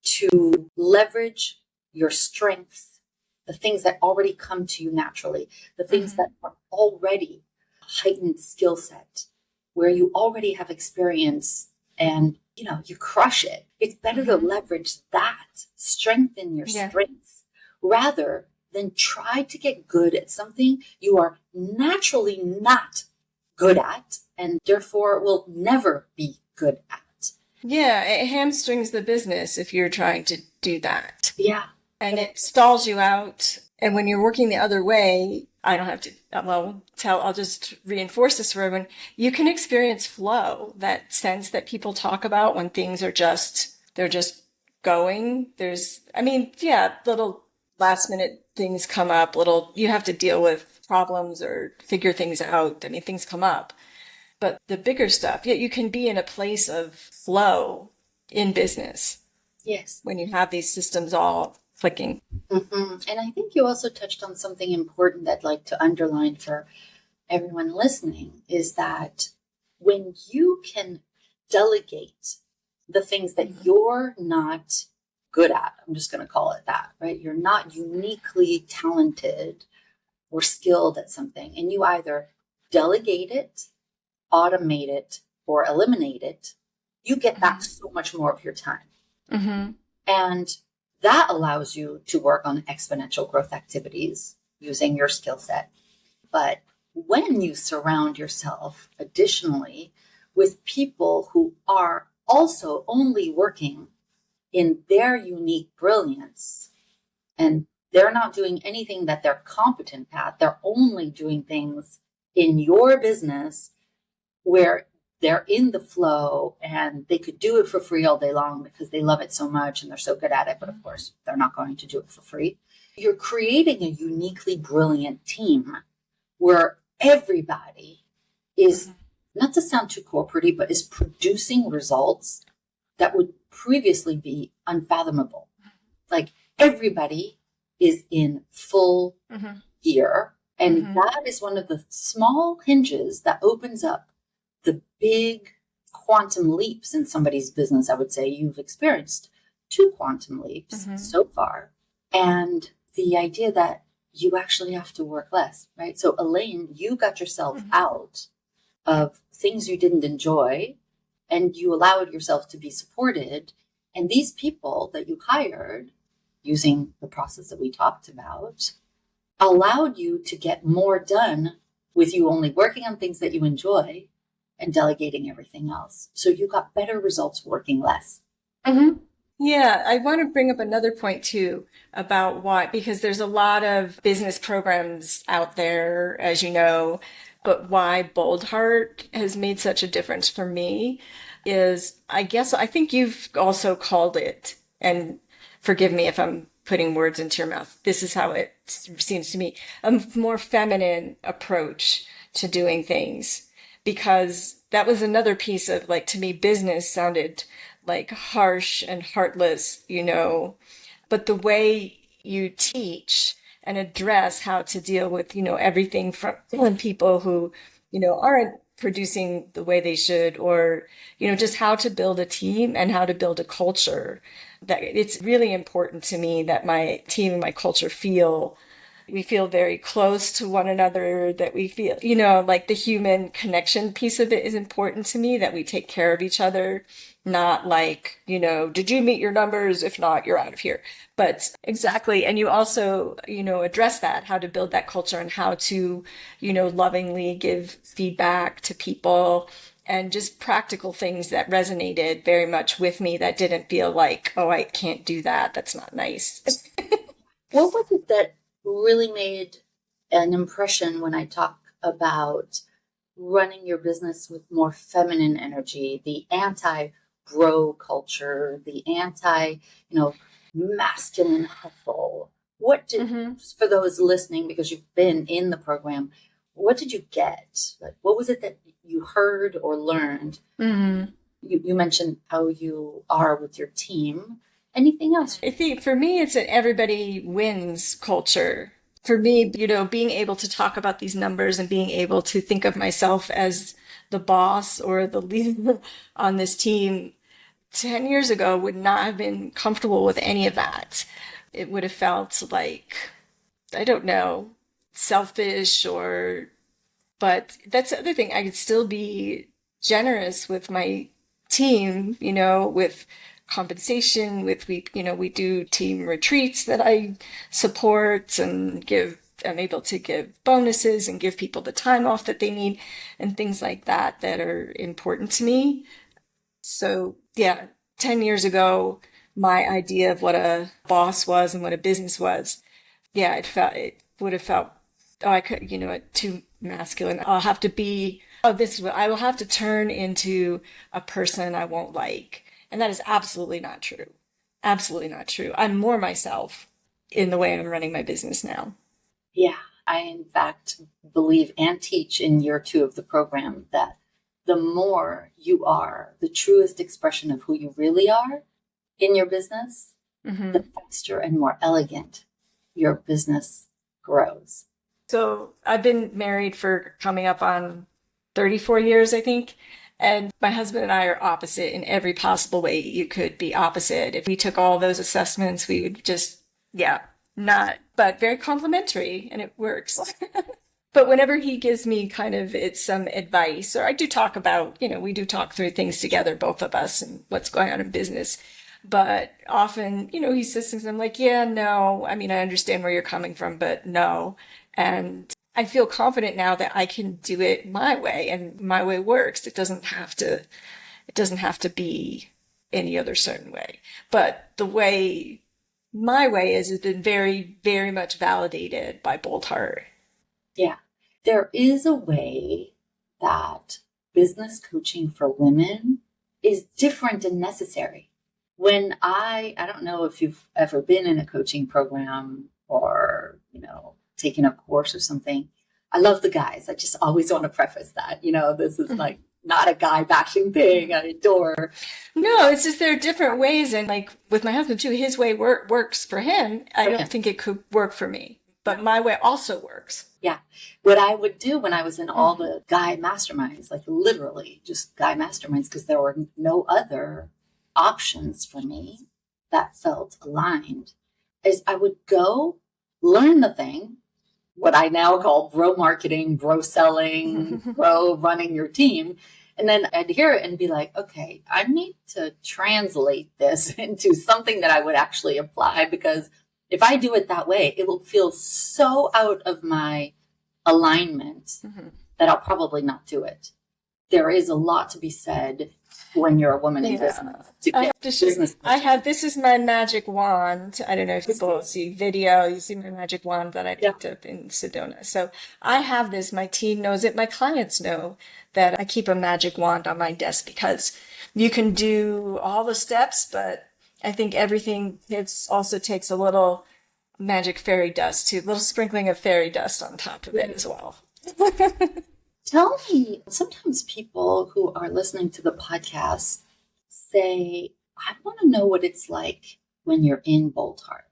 to leverage your strengths, the things that already come to you naturally, the things that are already heightened skill set, where you already have experience and you crush it. It's better to leverage that, strengthen your strengths, rather than try to get good at something you are naturally not good at and therefore will never be good at. Yeah, it hamstrings the business if you're trying to do that. Yeah. And it stalls you out And when you're working the other way, I don't have to, I'll just reinforce this for everyone. You can experience flow, that sense that people talk about when things are they're just going. Little last minute things come up, you have to deal with problems or figure things out. I mean, things come up. But the bigger stuff, yeah, you can be in a place of flow in business. Yes. When you have these systems all clicking. Mm-hmm. And I think you also touched on something important that I'd like to underline for everyone listening is that when you can delegate the things that you're not good at, I'm just going to call it that, right? You're not uniquely talented or skilled at something, and you either delegate it, automate it, or eliminate it, you get back so much more of your time. Mm-hmm. And that allows you to work on exponential growth activities using your skill set. But when you surround yourself additionally with people who are also only working in their unique brilliance, and they're not doing anything that they're competent at, they're only doing things in your business where they're in the flow and they could do it for free all day long because they love it so much and they're so good at it. But of course, they're not going to do it for free. You're creating a uniquely brilliant team where everybody is, not to sound too corporate, but is producing results that would previously be unfathomable. Like everybody is in full gear. And that is one of the small hinges that opens up the big quantum leaps in somebody's business. I would say you've experienced 2 quantum leaps so far. And the idea that you actually have to work less, right? So Elaine, you got yourself out of things you didn't enjoy and you allowed yourself to be supported. And these people that you hired using the process that we talked about allowed you to get more done with you only working on things that you enjoy and delegating everything else. So you got better results working less. Yeah, I want to bring up another point too about why, because there's a lot of business programs out there, as you know, but why Boldheart has made such a difference for me is, I think you've also called it, and forgive me if I'm putting words into your mouth. This is how it seems to me, a more feminine approach to doing things. Because that was another piece of, like, to me, business sounded like harsh and heartless, but the way you teach and address how to deal with, everything from people who, aren't producing the way they should, or, just how to build a team and how to build a culture, that it's really important to me that my team and my culture we feel very close to one another, that we feel, like the human connection piece of it is important to me, that we take care of each other, not like, did you meet your numbers? If not, you're out of here. But exactly. And you also, address that, how to build that culture and how to, lovingly give feedback to people and just practical things that resonated very much with me, that didn't feel like, oh, I can't do that. That's not nice. What was it that really made an impression when I talk about running your business with more feminine energy, the anti-bro culture, the anti, masculine hustle? What did, for those listening, because you've been in the program, what did you get? Like, what was it that you heard or learned? You mentioned how you are with your team. Anything else? I think for me, it's an everybody wins culture. For me, being able to talk about these numbers and being able to think of myself as the boss or the leader on this team 10 years ago would not have been comfortable with any of that. It would have felt like, I don't know, selfish but that's the other thing. I could still be generous with my team, with compensation, we do team retreats that I support and I'm able to give bonuses and give people the time off that they need and things like that are important to me. So yeah, 10 years ago, my idea of what a boss was and what a business was Yeah, it would have felt, oh, I could, too masculine. I'll have to be, oh, this is what I will have to turn into a person I won't like. And that is absolutely not true. Absolutely not true. I'm more myself in the way I'm running my business now. Yeah, I in fact believe and teach in year 2 of the program that the more you are the truest expression of who you really are in your business, Hmm. the faster and more elegant your business grows. So I've been married for coming up on 34 years, I think. And my husband and I are opposite in every possible way you could be opposite. If we took all those assessments, we would just, yeah, not, but very complimentary and it works. But whenever he gives me kind of it's some advice, or I do talk about, we do talk through things together, both of us, and what's going on in business. But often, he says things, I'm like, yeah, no. I mean, I understand where you're coming from, but no. And I feel confident now that I can do it my way, and my way works. It doesn't have to be any other certain way. But the way my way is has been very, very much validated by Boldheart. Yeah. There is a way that business coaching for women is different and necessary. When I don't know if you've ever been in a coaching program or, taken a course or something. I love the guys. I just always want to preface that, this is like not a guy bashing thing. I adore. No, it's just there are different ways, and like with my husband too, his way works for him. I For don't him. think it could work for me, but my way also works. Yeah. What I would do when I was in all the guy masterminds, like literally just guy masterminds, because there were no other options for me that felt aligned, is I would go learn the thing, what I now call bro marketing, bro selling, bro running your team. And then I'd hear it and be like, okay, I need to translate this into something that I would actually apply, because if I do it that way, it will feel so out of my alignment that I'll probably not do it. There is a lot to be said when you're a woman in business. I have to this is my magic wand. I don't know if people see video, you see my magic wand that I picked up in Sedona. So I have this, my team knows it, my clients know that I keep a magic wand on my desk because you can do all the steps, but I think everything also takes a little magic fairy dust too, a little sprinkling of fairy dust on top of it as well. Tell me, sometimes people who are listening to the podcast say, I want to know what it's like when you're in Boldheart.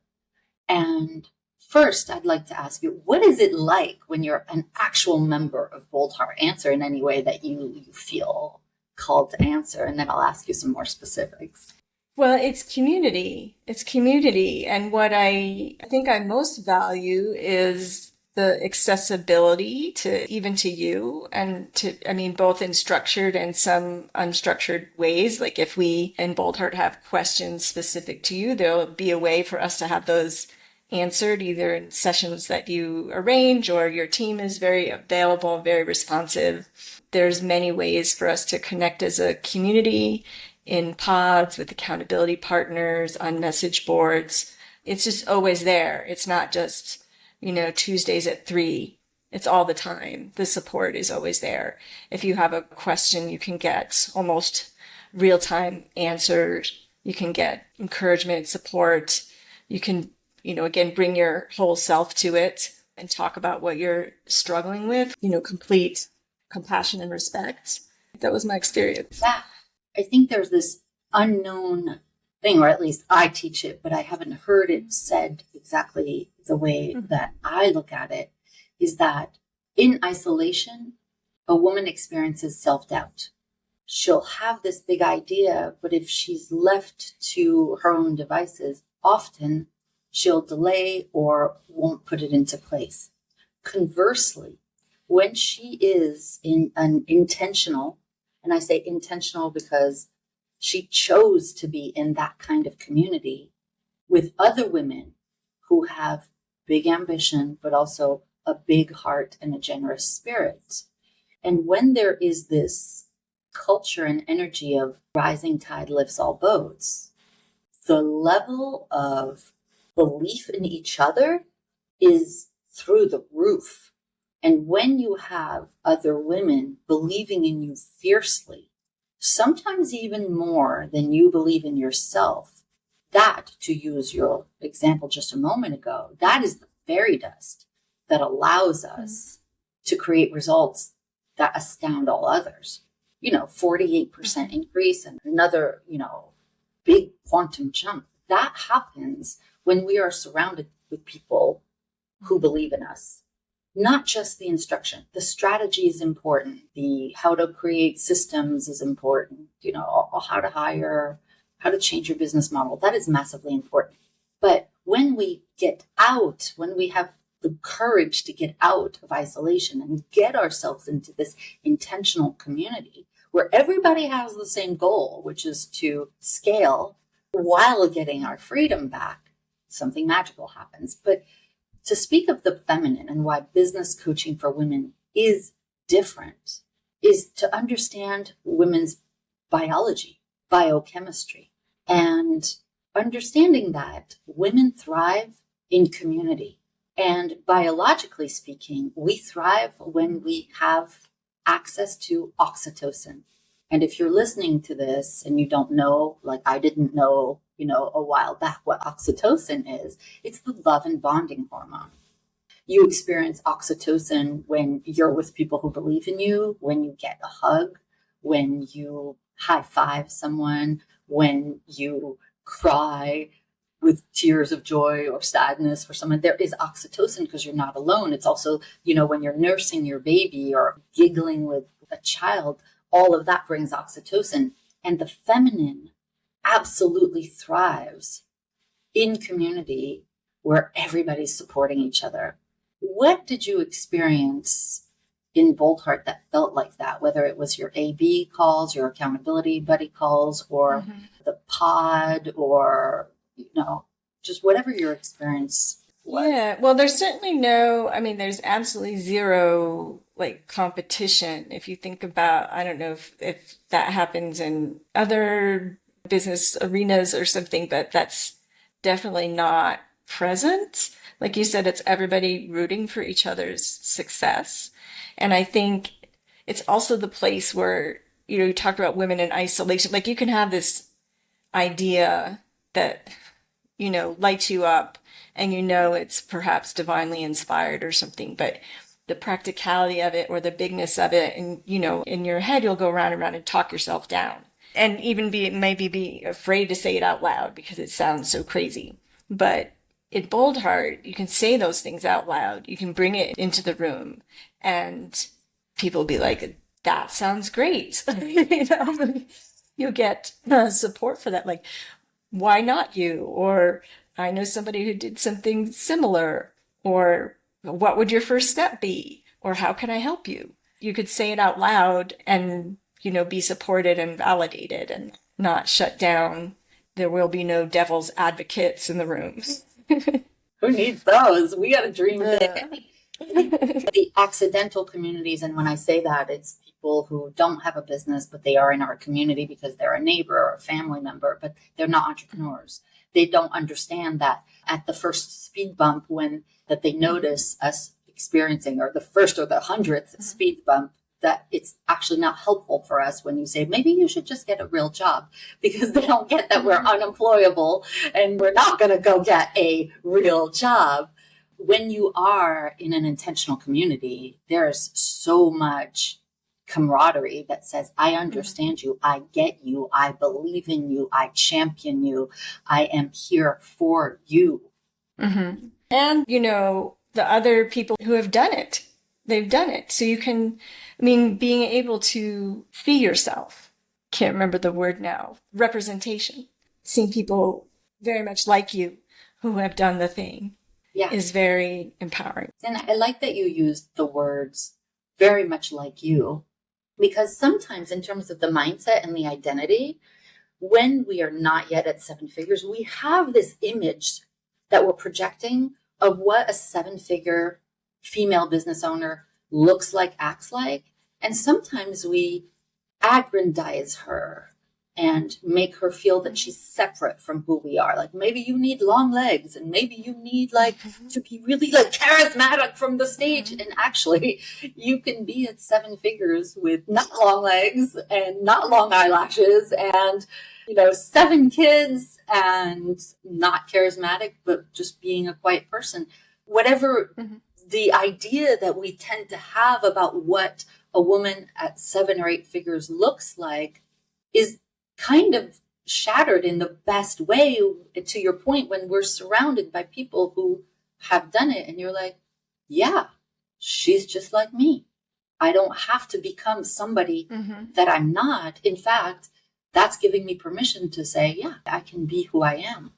And first, I'd like to ask you, what is it like when you're an actual member of Boldheart? Answer in any way that you feel called to answer, and then I'll ask you some more specifics. Well, it's community. It's community. And what I think I most value is the accessibility to you and both in structured and some unstructured ways. Like if we in Boldheart have questions specific to you, there'll be a way for us to have those answered either in sessions that you arrange or your team is very available, very responsive. There's many ways for us to connect as a community in pods with accountability partners on message boards. It's just always there. It's not just, Tuesdays at 3. It's all the time. The support is always there. If you have a question, you can get almost real-time answers. You can get encouragement, support. You can, again, bring your whole self to it and talk about what you're struggling with, complete compassion and respect. That was my experience. Yeah. I think there's this unknown thing, or at least I teach it, but I haven't heard it said exactly the way that I look at it, is that in isolation, a woman experiences self-doubt. She'll have this big idea, but if she's left to her own devices, often she'll delay or won't put it into place. Conversely, when she is in an intentional, and I say intentional because she chose to be in that kind of community with other women who have big ambition, but also a big heart and a generous spirit. And when there is this culture and energy of rising tide lifts all boats, the level of belief in each other is through the roof. And when you have other women believing in you fiercely, sometimes even more than you believe in yourself, that, to use your example just a moment ago, that is the fairy dust that allows us to create results that astound all others. 48% increase and another, big quantum jump. That happens when we are surrounded with people who believe in us. Not just the instruction. The strategy is important. The how to create systems is important. How to hire, how to change your business model. That is massively important. But when we get out, when we have the courage to get out of isolation and get ourselves into this intentional community where everybody has the same goal, which is to scale while getting our freedom back, something magical happens. But to speak of the feminine and why business coaching for women is different is to understand women's biology, biochemistry, and understanding that women thrive in community. And biologically speaking, we thrive when we have access to oxytocin. And if you're listening to this and you don't know, like I didn't know, a while back what oxytocin is, it's the love and bonding hormone. You experience oxytocin when you're with people who believe in you, when you get a hug, when you high five someone, when you cry with tears of joy or sadness for someone. There is oxytocin because you're not alone. It's also, when you're nursing your baby or giggling with a child, all of that brings oxytocin. And the feminine absolutely thrives in community where everybody's supporting each other. What did you experience in Boldheart that felt like that, whether it was your AB calls, your accountability buddy calls, or the pod, or, just whatever your experience was? Yeah, well, there's certainly there's absolutely zero competition. If you think about, I don't know if that happens in other business arenas or something, but that's definitely not present. Like you said, it's everybody rooting for each other's success. And I think it's also the place where, you talked about women in isolation. Like you can have this idea that, lights you up and it's perhaps divinely inspired or something, but the practicality of it or the bigness of it, and, in your head, you'll go around and around and talk yourself down. And even maybe be afraid to say it out loud because it sounds so crazy. But in Boldheart, you can say those things out loud. You can bring it into the room and people will be like, that sounds great. You'll get support for that. Like, why not you? Or I know somebody who did something similar. Or what would your first step be? Or how can I help you? You could say it out loud and be supported and validated and not shut down. There will be no devil's advocates in the rooms. Who needs those? We got to dream big. The accidental communities, and when I say that, it's people who don't have a business, but they are in our community because they're a neighbor or a family member, but they're not entrepreneurs. They don't understand that at the first speed bump that they notice us experiencing, or the first or the 100th speed bump, that it's actually not helpful for us when you say, maybe you should just get a real job, because they don't get that we're unemployable and we're not going to go get a real job. When you are in an intentional community, there's so much camaraderie that says, I understand you, I get you, I believe in you, I champion you, I am here for you. Mm-hmm. And, the other people who have done it. They've done it. So you can, being able to see yourself, can't remember the word now, representation, seeing people very much like you who have done the thing is very empowering. And I like that you used the words very much like you, because sometimes in terms of the mindset and the identity, when we are not yet at seven figures, we have this image that we're projecting of what a seven-figure female business owner looks like, acts like. And sometimes we aggrandize her and make her feel that she's separate from who we are. Like maybe you need long legs and maybe you need like to be really like charismatic from the stage. And actually you can be at seven figures with not long legs and not long eyelashes and, you know, seven kids and not charismatic, but just being a quiet person. Whatever the idea that we tend to have about what a woman at 7 or 8 figures looks like is kind of shattered in the best way, to your point, when we're surrounded by people who have done it and you're like, yeah, she's just like me. I don't have to become somebody that I'm not. In fact, that's giving me permission to say, yeah, I can be who I am.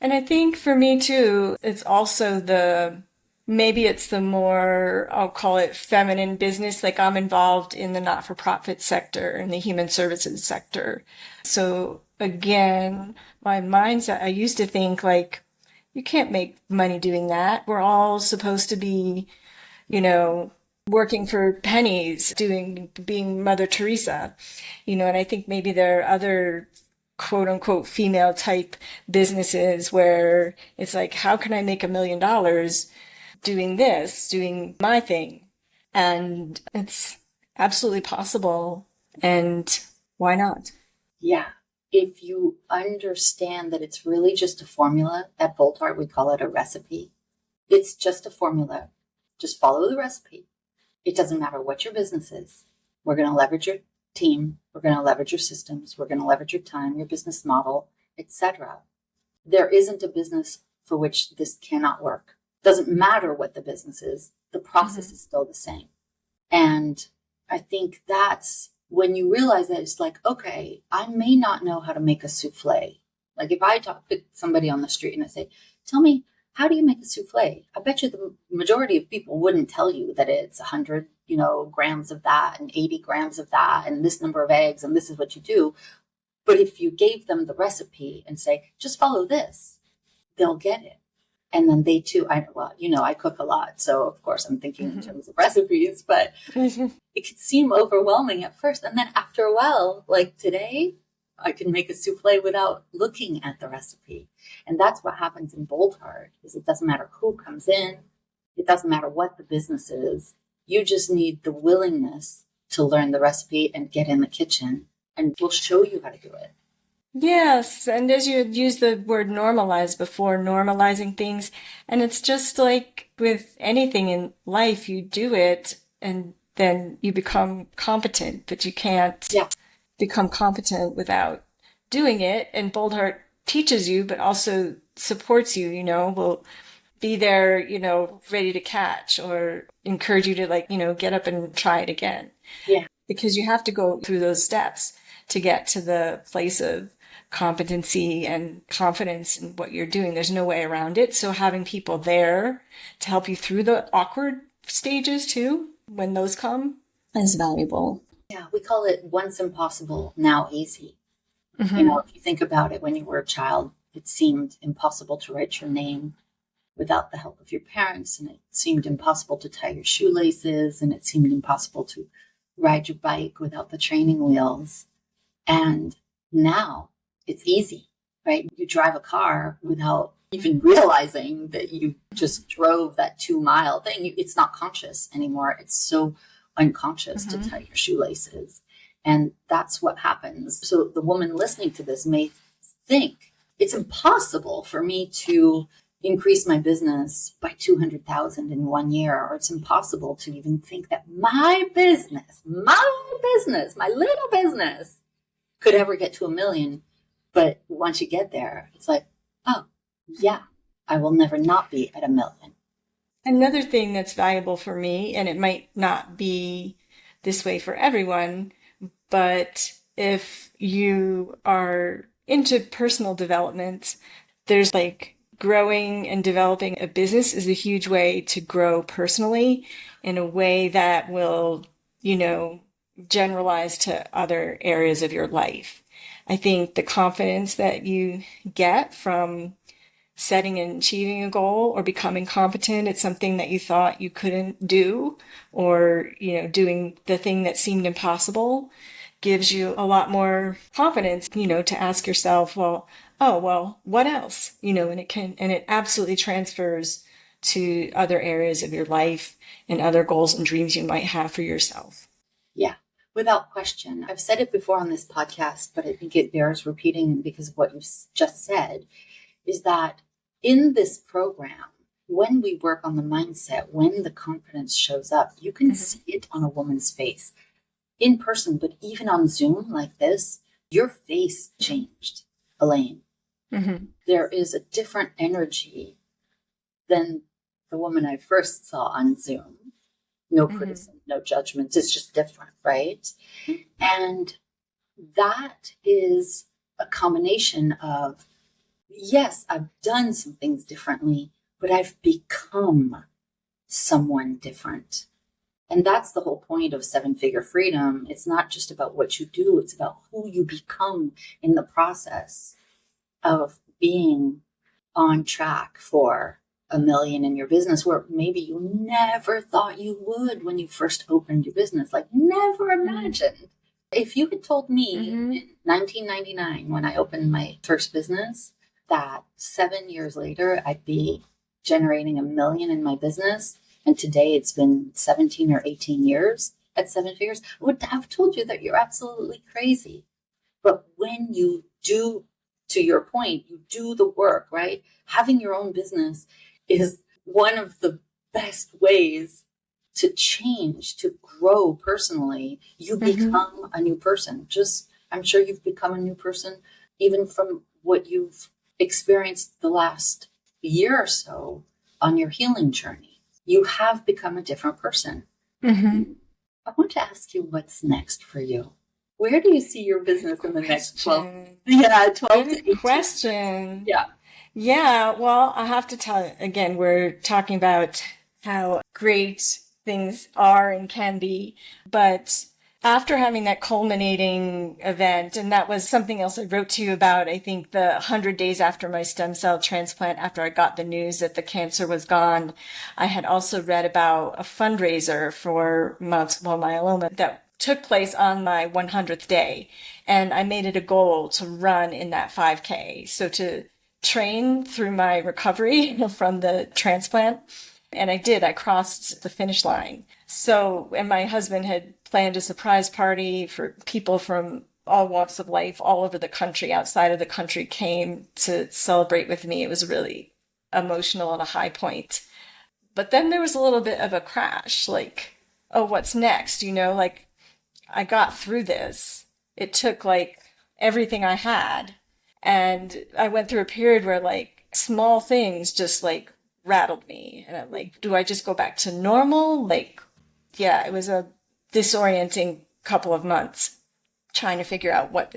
And I think for me too, it's also maybe it's the more, I'll call it feminine business. Like I'm involved in the not-for-profit sector and the human services sector. So again, my mindset, I used to think like, you can't make money doing that. We're all supposed to be, you know, working for pennies, being Mother Teresa, you know, and I think maybe there are other quote unquote female type businesses where it's like, how can I make $1 million doing my thing? And it's absolutely possible. And why not? Yeah. If you understand that it's really just a formula, at Boldheart, we call it a recipe. It's just a formula. Just follow the recipe. It doesn't matter what your business is. We're going to leverage your team. We're going to leverage your systems. We're going to leverage your time, your business model, etc. There isn't a business for which this cannot work. Doesn't matter what the business is. The process is still the same. And I think that's when you realize that it's like, okay, I may not know how to make a souffle. Like if I talk to somebody on the street and I say, tell me, how do you make a souffle? I bet you the majority of people wouldn't tell you that it's 100, grams of that and 80 grams of that and this number of eggs and this is what you do. But if you gave them the recipe and say, just follow this, they'll get it. And then they too, I cook a lot. So of course I'm thinking in terms of recipes, but it could seem overwhelming at first. And then after a while, like today, I can make a souffle without looking at the recipe. And that's what happens in Boldheart, is it doesn't matter who comes in. It doesn't matter what the business is. You just need the willingness to learn the recipe and get in the kitchen, and we'll show you how to do it. Yes, and as you had used the word normalize before, normalizing things, and it's just like with anything in life, you do it and then you become competent, but you can't become competent without doing it. And Boldheart teaches you, but also supports you, will be there, ready to catch or encourage you to get up and try it again. Yeah. Because you have to go through those steps to get to the place of competency and confidence in what you're doing. There's no way around it. So having people there to help you through the awkward stages too, when those come, is valuable. Yeah, we call it once impossible, now easy. If you think about it, when you were a child, it seemed impossible to write your name without the help of your parents, and it seemed impossible to tie your shoelaces, and it seemed impossible to ride your bike without the training wheels. And now it's easy, right? You drive a car without even realizing that you just drove that 2-mile thing. It's not conscious anymore. It's so unconscious to tie your shoelaces. And that's what happens. So the woman listening to this may think it's impossible for me to increase my business by 200,000 in 1 year, or it's impossible to even think that my business, my little business could ever get to 1 million. But once you get there, it's like, oh, yeah, I will never not be at 1 million. Another thing that's valuable for me, and it might not be this way for everyone, but if you are into personal development, there's like growing and developing a business is a huge way to grow personally in a way that will, generalize to other areas of your life. I think the confidence that you get from setting and achieving a goal or becoming competent at something that you thought you couldn't do, or, doing the thing that seemed impossible, gives you a lot more confidence, to ask yourself, well, oh, well, what else? And it absolutely transfers to other areas of your life and other goals and dreams you might have for yourself. Yeah, without question. I've said it before on this podcast, but I think it bears repeating because of what you just said, is that in this program, when we work on the mindset, when the confidence shows up, you can see it on a woman's face in person, but even on Zoom like this, your face changed, Elaine. There is a different energy than the woman I first saw on Zoom. No criticism, no judgments. It's just different, right? And that is a combination of, yes, I've done some things differently, but I've become someone different. And that's the whole point of seven-figure freedom. It's not just about what you do, it's about who you become in the process of being on track for $1 million in your business, where maybe you never thought you would when you first opened your business, like never imagined. If you had told me in 1999, when I opened my first business, that 7 years later, I'd be generating $1 million in my business, and today it's been 17 or 18 years at seven figures, I would have told you that you're absolutely crazy. But when you do, to your point, you do the work, right? Having your own business is one of the best ways to change, to grow personally. You become a new person. I'm sure you've become a new person even from what you've experienced the last year or so on your healing journey. You have become a different person. I want to ask you what's next for you. Where do you see your business in the next 12? Yeah, 12 to 18. Question. Yeah. Yeah, well, I have to tell you, again, we're talking about how great things are and can be, but after having that culminating event, and that was something else I wrote to you about, I think the 100 days after my stem cell transplant, after I got the news that the cancer was gone, I had also read about a fundraiser for multiple myeloma that took place on my 100th day. And I made it a goal to run in that 5K. So to train through my recovery from the transplant. And I did. I crossed the finish line. So, and my husband had planned a surprise party for people from all walks of life, all over the country, outside of the country, came to celebrate with me. It was really emotional at a high point. But then there was a little bit of a crash, like, oh, what's next? Like I got through this. It took like everything I had. And I went through a period where like small things just like rattled me. And I'm like, do I just go back to normal? Like, yeah, it was a disorienting couple of months trying to figure out what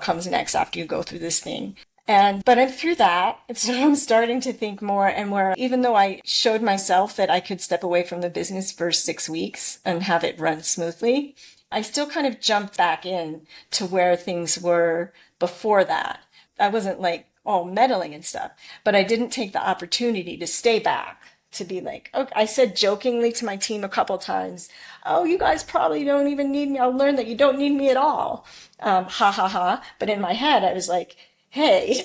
comes next after you go through this thing. But I'm through that. And so I'm starting to think more and more, even though I showed myself that I could step away from the business for 6 weeks and have it run smoothly, I still kind of jumped back in to where things were before that. I wasn't like all meddling and stuff, but I didn't take the opportunity to stay back, to be like, okay, I said jokingly to my team a couple times, oh, you guys probably don't even need me. I'll learn that you don't need me at all. Ha ha ha. But in my head, I was like, hey,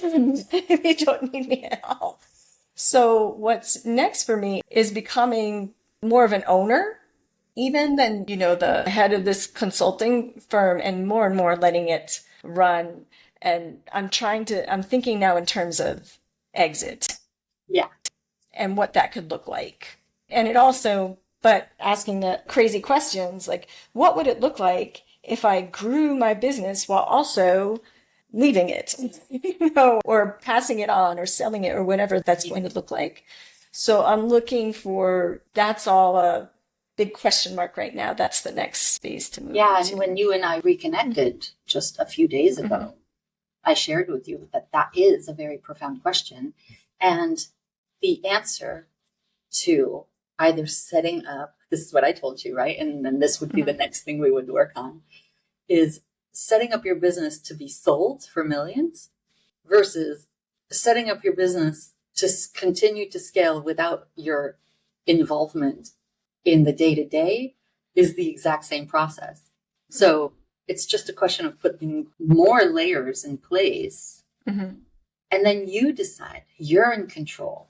you don't need me at all. So what's next for me is becoming more of an owner, even than, the head of this consulting firm, and more letting it run. And I'm thinking now in terms of exit. Yeah. And what that could look like. And it also, but asking the crazy questions, like, what would it look like if I grew my business while also leaving it, or passing it on or selling it or whatever that's going to look like. So I'm looking that's all a big question mark right now. That's the next phase to move. Yeah, and when you and I reconnected just a few days ago, I shared with you that is a very profound question. And the answer to either setting up, this is what I told you, right? And then this would be the next thing we would work on, is setting up your business to be sold for millions versus setting up your business to continue to scale without your involvement in the day-to-day is the exact same process. So It's just a question of putting more layers in place. Mm-hmm. And then you decide you're in control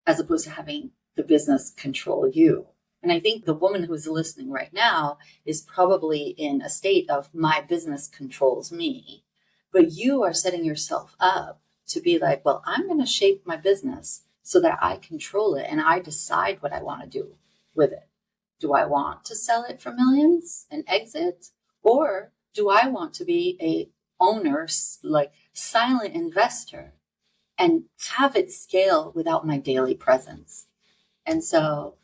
as opposed to having the business control you. And I think the woman who's listening right now is probably in a state of my business controls me, but you are setting yourself up to be like, well, I'm going to shape my business so that I control it and I decide what I want to do with it. Do I want to sell it for millions and exit? Or do I want to be a owner, like silent investor, and have it scale without my daily presence? And so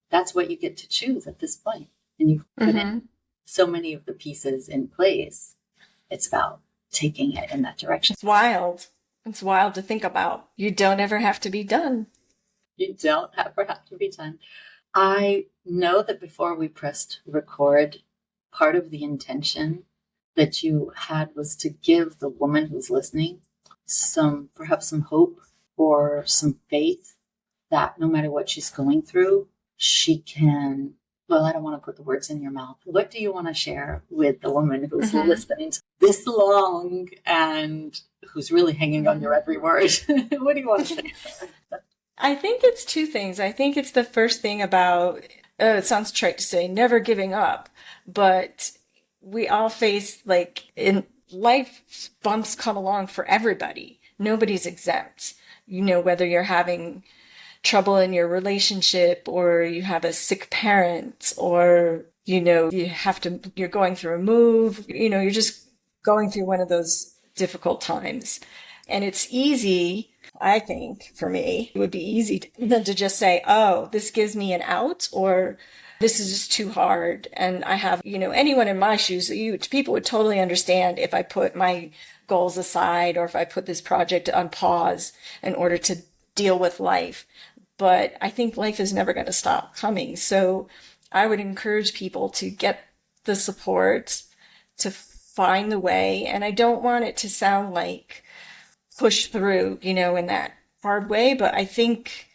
that's what you get to choose at this point. And you've put in so many of the pieces in place. It's about taking it in that direction. It's wild. It's wild to think about. You don't ever have to be done. You don't ever have to be done. I know that before we pressed record, part of the intention that you had was to give the woman who's listening perhaps some hope or some faith that no matter what she's going through, she can, well, I don't want to put the words in your mouth. What do you want to share with the woman who's listening to this long and who's really hanging on your every word? What do you want to say? I think it's two things. I think it's the first thing about, it sounds trite to say, never giving up, but we all face, like, in life, bumps come along for everybody. Nobody's exempt. You know, whether you're having trouble in your relationship or you have a sick parent or, you know, you're going through a move, you know, you're just going through one of those difficult times. And it's easy, I think, for me, it would be easy to just say, oh, this gives me an out, or this is just too hard. And I have, you know, anyone in my shoes, people would totally understand if I put my goals aside or if I put this project on pause in order to deal with life. But I think life is never going to stop coming. So I would encourage people to get the support, to find the way. And I don't want it to sound like push through, you know, in that hard way. But I think,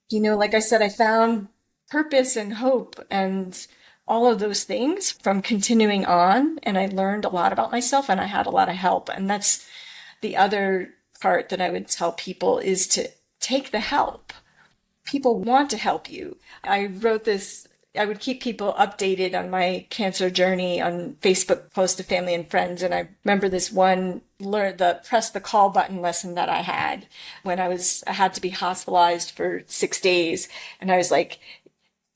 you know, like I said, I found purpose and hope and all of those things from continuing on. And I learned a lot about myself and I had a lot of help. And that's the other part that I would tell people is to take the help. People want to help you. I wrote this, I would keep people updated on my cancer journey on Facebook, post to family and friends. And I remember this one, press the call button lesson that I had when I had to be hospitalized for 6 days. And I was like,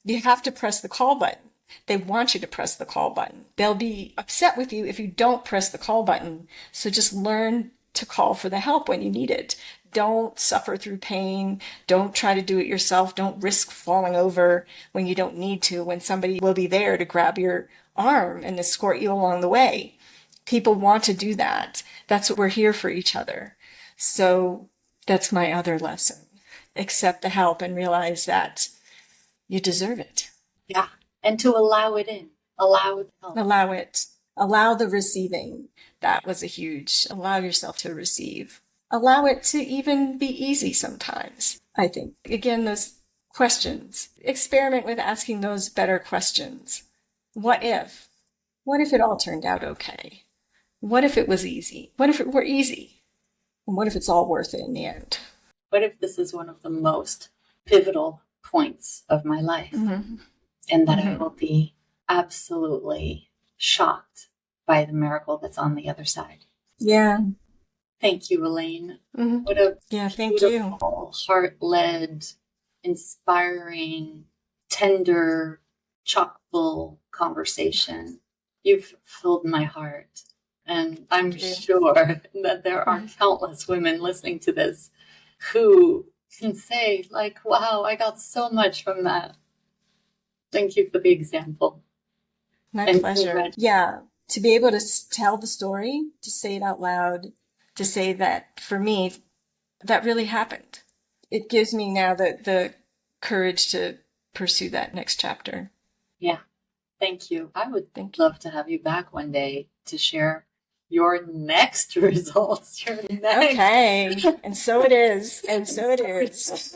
you have to press the call button. They want you to press the call button. They'll be upset with you if you don't press the call button. So just learn to call for the help when you need it. Don't suffer through pain. Don't try to do it yourself. Don't risk falling over when you don't need to, when somebody will be there to grab your arm and escort you along the way. People want to do that. That's what we're here for each other. So that's my other lesson. Accept the help and realize that you deserve it. Yeah. And to allow it in. Allow it. Allow it. Allow the receiving. That was a huge, allow yourself to receive. Allow it to even be easy sometimes, I think. Again, those questions. Experiment with asking those better questions. What if? What if it all turned out okay? What if it was easy? What if it were easy? And what if it's all worth it in the end? What if this is one of the most pivotal points of my life? And that I will be absolutely shocked by the miracle that's on the other side. Yeah. Thank you, Elaine. What a thank you. Heart-led, inspiring, tender, chock-full conversation. You've filled my heart. And I'm sure that there are countless women listening to this who can say, like, wow, I got so much from that. Thank you for the example. My pleasure. Yeah. To be able to tell the story, to say it out loud, to say that for me, that really happened. It gives me now the courage to pursue that next chapter. Yeah. Thank you. I would love to have you back one day to share your next results. Okay. And so it is. And so it is.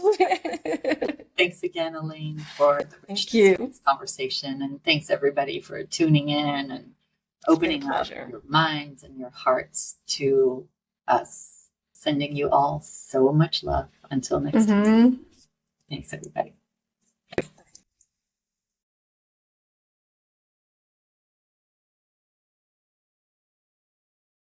Thanks again, Elaine, for the richness of this conversation. And thanks everybody for tuning in and opening up pleasure. your minds and your hearts to us. Sending you all so much love. Until next time. Thanks, everybody.